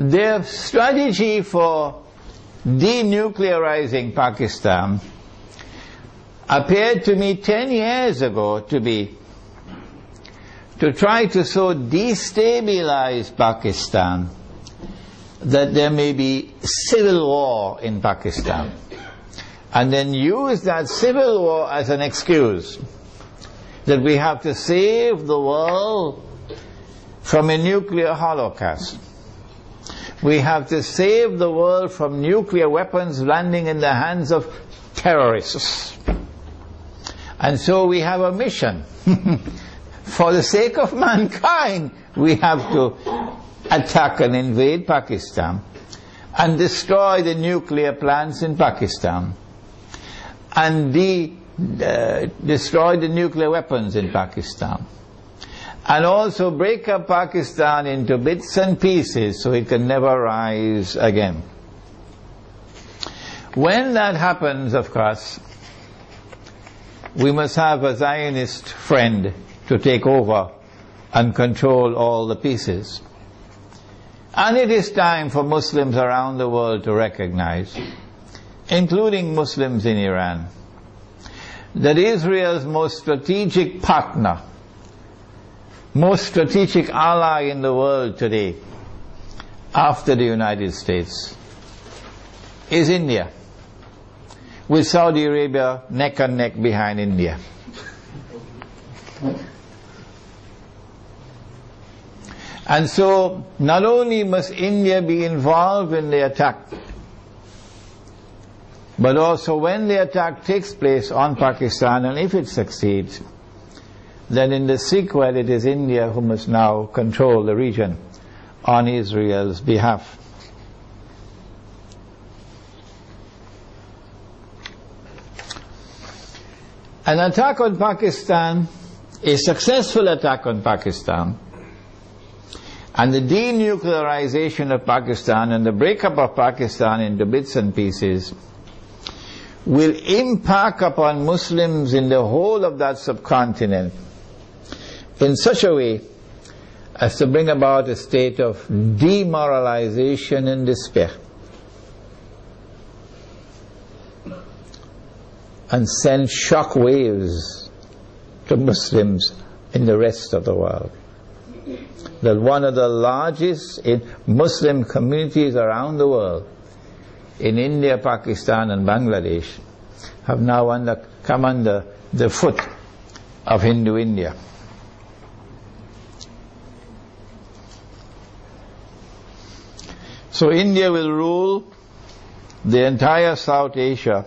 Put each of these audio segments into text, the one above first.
their strategy for denuclearizing Pakistan appeared to me 10 years ago to try to so destabilize Pakistan that there may be civil war in Pakistan, and then use that civil war as an excuse that we have to save the world from a nuclear holocaust. We have to save the world from nuclear weapons landing in the hands of terrorists. And so we have a mission. For the sake of mankind, we have to attack and invade Pakistan and destroy the nuclear plants in Pakistan and destroy the nuclear weapons in Pakistan, and also break up Pakistan into bits and pieces so it can never rise again. When that happens, of course, we must have a Zionist friend to take over and control all the pieces. And it is time for Muslims around the world to recognize, including Muslims in Iran, that Israel's most strategic partner, most strategic ally in the world today, after the United States, is India, with Saudi Arabia neck and neck behind India. And so, not only must India be involved in the attack, but also when the attack takes place on Pakistan, and if it succeeds, then in the sequel it is India who must now control the region on Israel's behalf. An attack on Pakistan, a successful attack on Pakistan, and the denuclearization of Pakistan and the breakup of Pakistan into bits and pieces will impact upon Muslims in the whole of that subcontinent in such a way as to bring about a state of demoralization and despair, and send shock waves to Muslims in the rest of the world. That one of the largest Muslim communities around the world, in India, Pakistan and Bangladesh, have now come under the foot of Hindu India. So India will rule the entire South Asia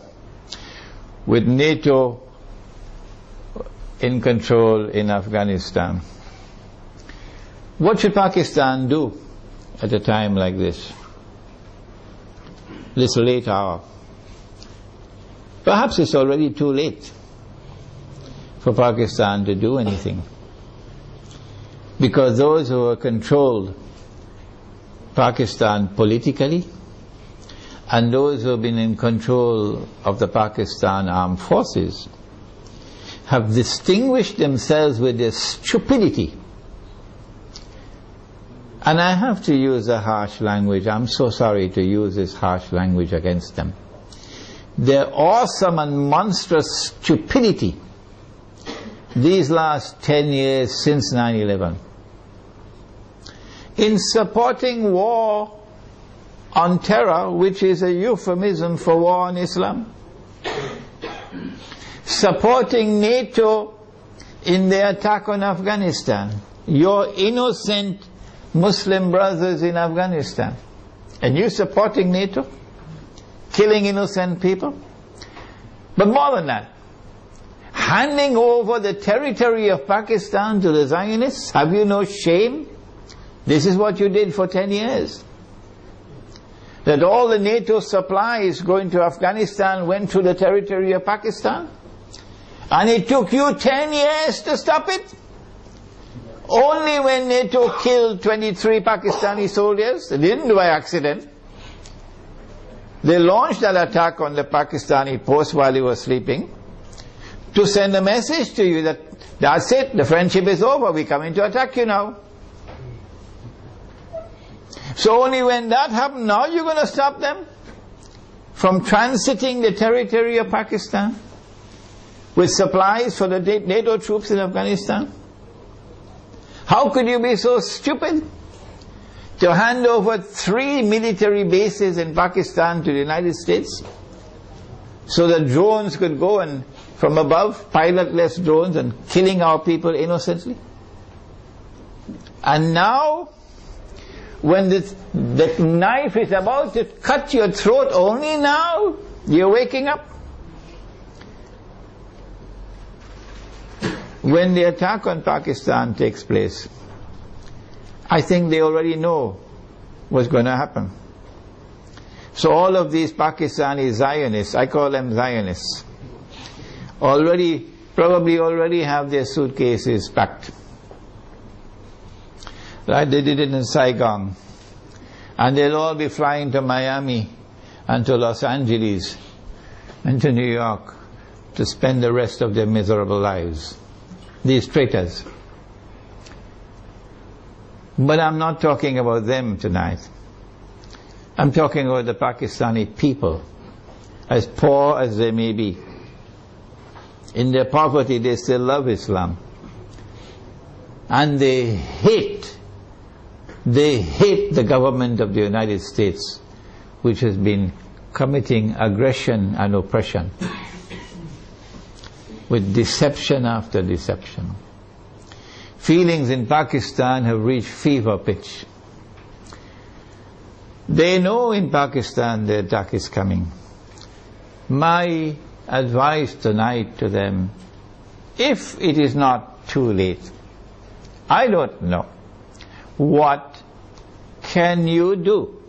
with NATO in control in Afghanistan. What should Pakistan do at a time like this late hour? Perhaps it's already too late for Pakistan to do anything, because those who have controlled Pakistan politically and those who have been in control of the Pakistan armed forces have distinguished themselves with their stupidity. And I have to use a harsh language. I'm so sorry to use this harsh language against them. Their awesome and monstrous stupidity these last 10 years since 9/11 in supporting war on terror, which is a euphemism for war on Islam, supporting NATO in their attack on Afghanistan, your innocent Muslim brothers in Afghanistan, and you supporting NATO, killing innocent people. But more than that, handing over the territory of Pakistan to the Zionists. Have you no shame? This is what you did for 10 years. That all the NATO supplies going to Afghanistan went to the territory of Pakistan, and it took you 10 years to stop it. Only when NATO killed 23 Pakistani soldiers, they didn't do by accident. They launched that attack on the Pakistani post while they were sleeping to send a message to you that that's it, the friendship is over, we're coming to attack you now. So only when that happens, now you're going to stop them from transiting the territory of Pakistan with supplies for the NATO troops in Afghanistan? How could you be so stupid to hand over 3 military bases in Pakistan to the United States so that drones could go and from above, pilotless drones, and killing our people innocently? And now, when the knife is about to cut your throat, only now you're waking up. When the attack on Pakistan takes place, I think they already know what's going to happen. So all of these Pakistani Zionists, I call them Zionists, probably already have their suitcases packed. Right? They did it in Saigon. And they'll all be flying to Miami and to Los Angeles and to New York to spend the rest of their miserable lives. These traitors. But I'm not talking about them tonight. I'm talking about the Pakistani people, as poor as they may be. In their poverty, they still love Islam. And they hate the government of the United States, which has been committing aggression and oppression with deception after deception. Feelings in Pakistan have reached fever pitch. They know in Pakistan the attack is coming. My advice tonight to them, if it is not too late, I don't know, what can you do?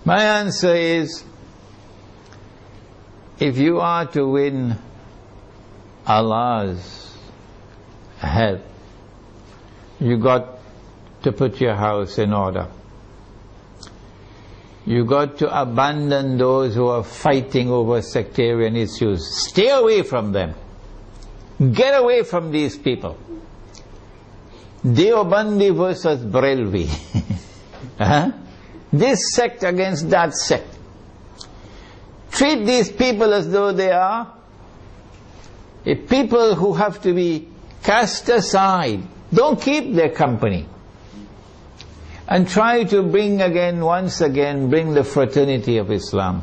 My answer is, if you are to win Allah's help, you got to put your house in order. You got to abandon those who are fighting over sectarian issues. Stay away from them. Get away from these people. Deobandi versus Barelvi. This sect against that sect. Treat these people as though they are a people who have to be cast aside. Don't keep their company. And try to once again, bring the fraternity of Islam.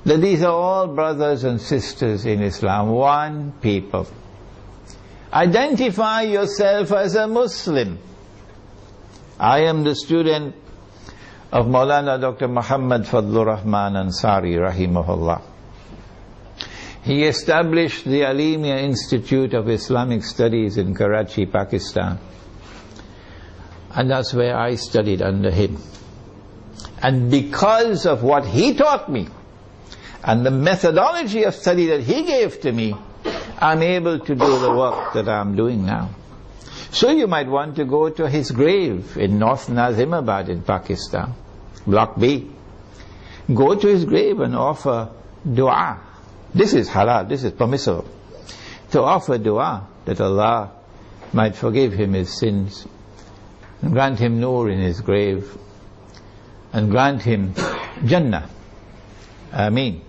That these are all brothers and sisters in Islam, one people. Identify yourself as a Muslim. I am the student of Maulana Dr. Muhammad Fadlur Rahman Ansari, rahimahullah. He established the Alimia Institute of Islamic Studies in Karachi, Pakistan. And that's where I studied under him. And because of what he taught me, and the methodology of study that he gave to me, I'm able to do the work that I'm doing now. So you might want to go to his grave in North Nazimabad in Pakistan, Block B. Go to his grave and offer dua. This is halal, this is permissible. To offer dua that Allah might forgive him his sins, and grant him nur in his grave, and grant him Jannah. Ameen.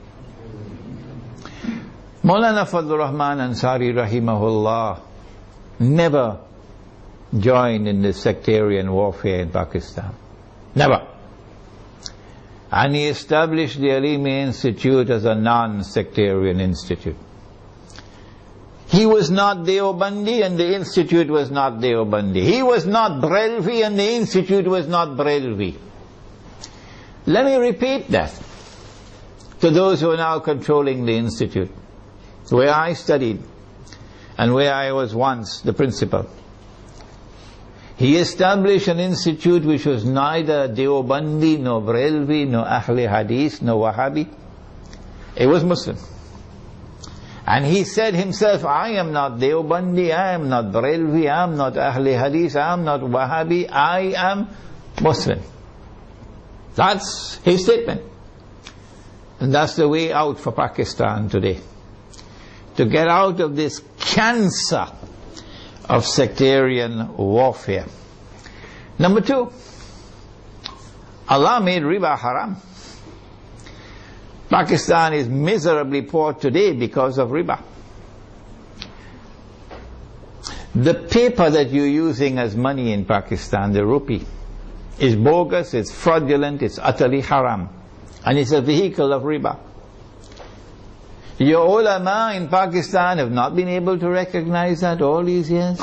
Maulana Fadlur Rahman Ansari rahimahullah never joined in the sectarian warfare in Pakistan. Never. And he established the Alimia Institute as a non-sectarian institute. He was not Deobandi and the institute was not Deobandi. He was not Barelvi and the institute was not Barelvi. Let me repeat that to those who are now controlling the institute, where I studied and where I was once the principal. He established an institute which was neither Deobandi, nor Barelvi, nor Ahli Hadith, nor Wahhabi. It was Muslim. And he said himself, I am not Deobandi, I am not Barelvi, I am not Ahli Hadith, I am not Wahhabi, I am Muslim. That's his statement. And that's the way out for Pakistan today. To get out of this cancer of sectarian warfare. Number 2, Allah made riba haram. Pakistan is miserably poor today because of riba. The paper that you're using as money in Pakistan, the rupee, is bogus, it's fraudulent, it's utterly haram. And it's a vehicle of riba. Your ulama in Pakistan have not been able to recognize that all these years.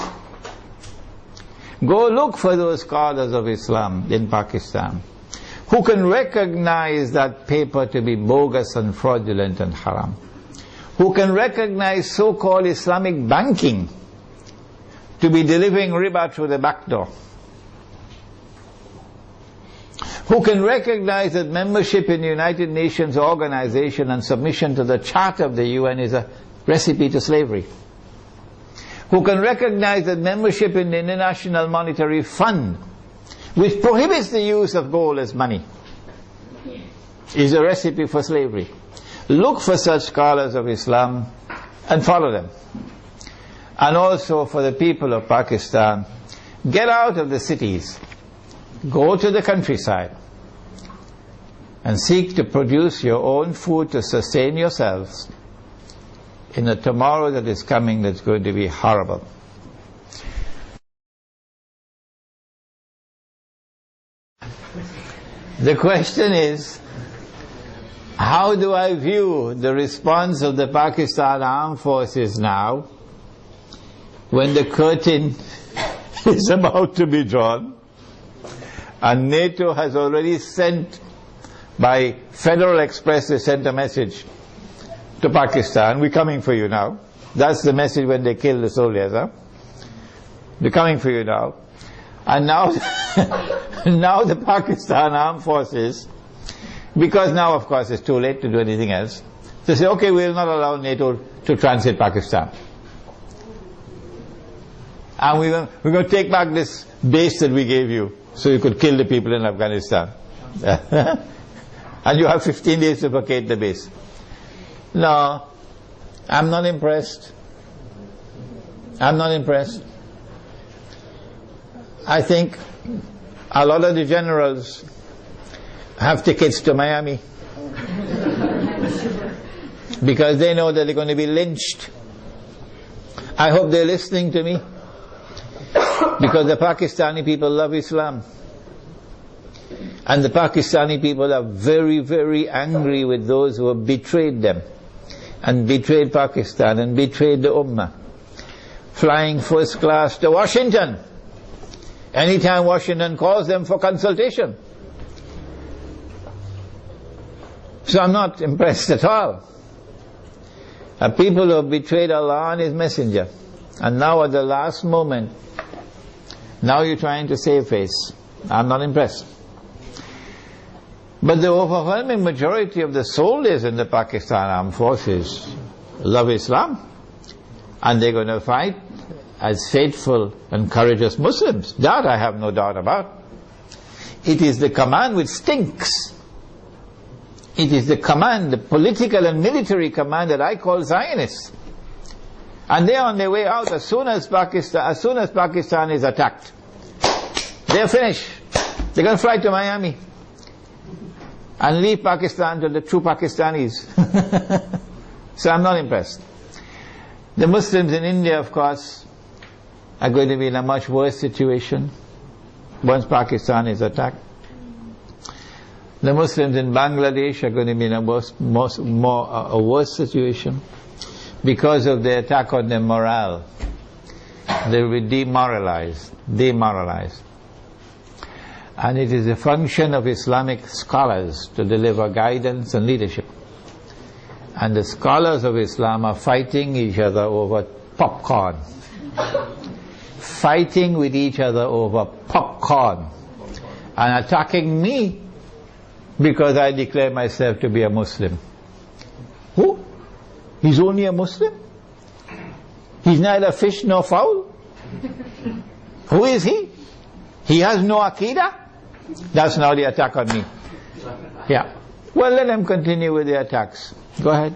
Go look for those scholars of Islam in Pakistan who can recognize that paper to be bogus and fraudulent and haram. Who can recognize so-called Islamic banking to be delivering riba through the back door. Who can recognize that membership in the United Nations organization and submission to the Charter of the UN is a recipe to slavery. Who can recognize that membership in the International Monetary Fund, which prohibits the use of gold as money, is a recipe for slavery. Look for such scholars of Islam and follow them. And also for the people of Pakistan, get out of the cities, go to the countryside, and seek to produce your own food to sustain yourselves in a tomorrow that is coming that's going to be horrible. The question is, how do I view the response of the Pakistan Armed Forces now, when the curtain is about to be drawn, and NATO has already sent, by Federal Express, they sent a message to Pakistan, we're coming for you now. That's the message when they kill the soldiers, huh? We're coming for you now. And now, now the Pakistan Armed Forces, because now of course it's too late to do anything else, they say, okay, we will not allow NATO to transit Pakistan. And we're going to take back this base that we gave you, so you could kill the people in Afghanistan. And you have 15 days to vacate the base. No, I'm not impressed. I'm not impressed. I think a lot of the generals have tickets to Miami because they know that they're going to be lynched. I hope they're listening to me, because the Pakistani people love Islam. And the Pakistani people are very, very angry with those who have betrayed them, and betrayed Pakistan, and betrayed the Ummah. Flying first class to Washington, anytime Washington calls them for consultation. So I'm not impressed at all. People who have betrayed Allah and His Messenger, and now at the last moment, now you're trying to save face. I'm not impressed. But the overwhelming majority of the soldiers in the Pakistan Armed Forces love Islam, and they're going to fight as faithful and courageous Muslims. That I have no doubt about. It is the command which stinks. It is the command, the political and military command, that I call Zionists. And they're on their way out as soon as Pakistan is attacked. They're finished. They're going to fly to Miami and leave Pakistan to the true Pakistanis. So I'm not impressed. The Muslims in India, of course, are going to be in a much worse situation once Pakistan is attacked. The Muslims in Bangladesh are going to be in a worse situation because of the attack on their morale. They will be demoralized. And it is a function of Islamic scholars to deliver guidance and leadership. And the scholars of Islam are fighting each other over popcorn. Fighting with each other over popcorn. And attacking me because I declare myself to be a Muslim. Who? He's only a Muslim? He's neither fish nor fowl? Who is he? He has no Aqidah? That's now the attack on me. Yeah. Well, let them continue with the attacks. Go ahead.